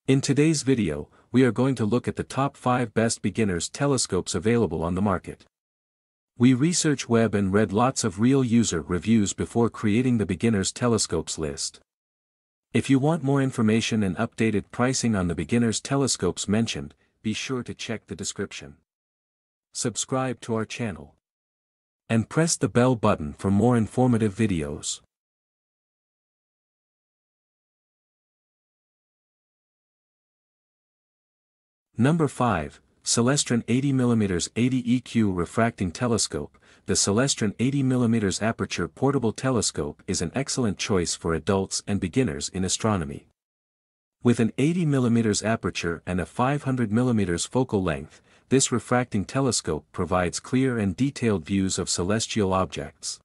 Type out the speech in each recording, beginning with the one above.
In today's video, we are going to look at the top 5 best beginners telescopes available on the market. We researched web and read lots of real user reviews before creating the beginners telescopes list. If you want more information and updated pricing on the beginners telescopes mentioned, be sure to check the description. Subscribe to our channel. And press the bell button for more informative videos. Number 5, Celestron 80mm 80EQ Refracting Telescope. The Celestron 80mm Aperture Portable Telescope is an excellent choice for adults and beginners in astronomy. With an 80mm aperture and a 500mm focal length, this refracting telescope provides clear and detailed views of celestial objects.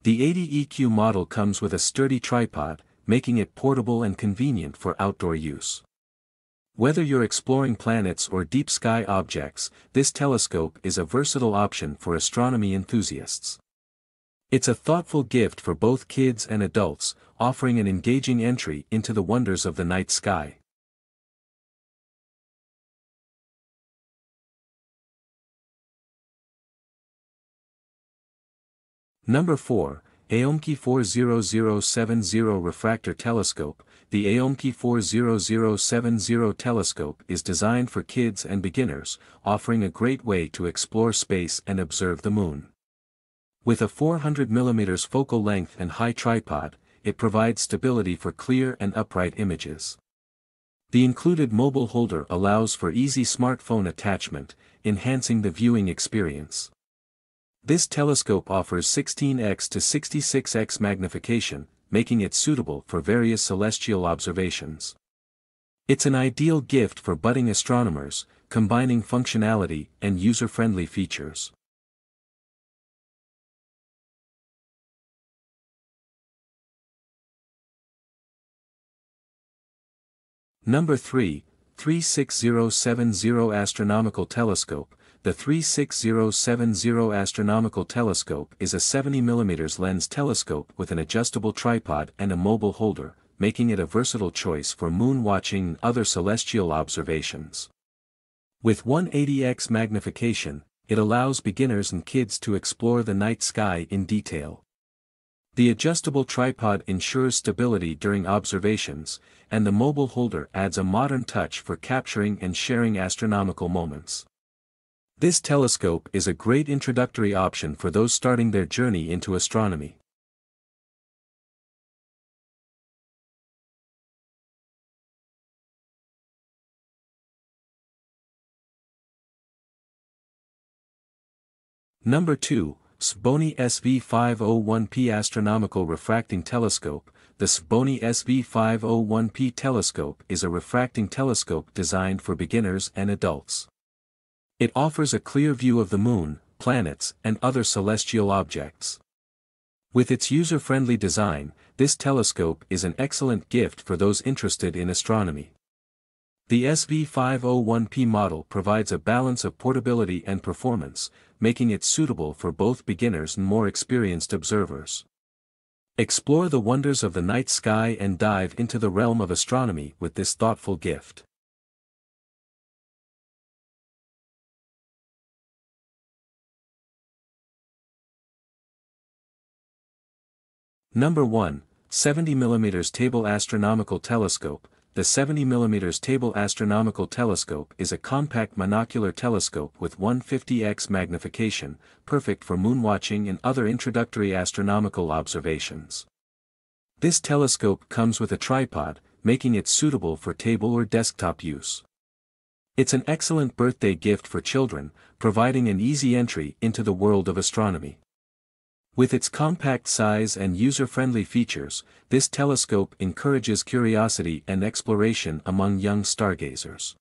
The 80EQ model comes with a sturdy tripod, making it portable and convenient for outdoor use. Whether you're exploring planets or deep sky objects, this telescope is a versatile option for astronomy enthusiasts. It's a thoughtful gift for both kids and adults, offering an engaging entry into the wonders of the night sky. Number 4, AOMEKIE 40070 Refractor Telescope. The AOMEKIE 40070 telescope is designed for kids and beginners, offering a great way to explore space and observe the moon. With a 400mm focal length and high tripod, it provides stability for clear and upright images. The included mobile holder allows for easy smartphone attachment, enhancing the viewing experience. This telescope offers 16x to 66x magnification, making it suitable for various celestial observations. It's an ideal gift for budding astronomers, combining functionality and user-friendly features. Number 3, 36070 Astronomical Telescope. The 36070 Astronomical Telescope is a 70mm lens telescope with an adjustable tripod and a mobile holder, making it a versatile choice for moon watching and other celestial observations. With 180x magnification, it allows beginners and kids to explore the night sky in detail. The adjustable tripod ensures stability during observations, and the mobile holder adds a modern touch for capturing and sharing astronomical moments. This telescope is a great introductory option for those starting their journey into astronomy. Number 2, SVBONY SV501P Astronomical Refracting Telescope. The SVBONY SV501P telescope is a refracting telescope designed for beginners and adults. It offers a clear view of the moon, planets, and other celestial objects. With its user-friendly design, this telescope is an excellent gift for those interested in astronomy. The SV501P model provides a balance of portability and performance, making it suitable for both beginners and more experienced observers. Explore the wonders of the night sky and dive into the realm of astronomy with this thoughtful gift. Number 1, 70mm Table Astronomical Telescope. The 70mm Table Astronomical Telescope is a compact monocular telescope with 150x magnification, perfect for moonwatching and other introductory astronomical observations. This telescope comes with a tripod, making it suitable for table or desktop use. It's an excellent birthday gift for children, providing an easy entry into the world of astronomy. With its compact size and user-friendly features, this telescope encourages curiosity and exploration among young stargazers.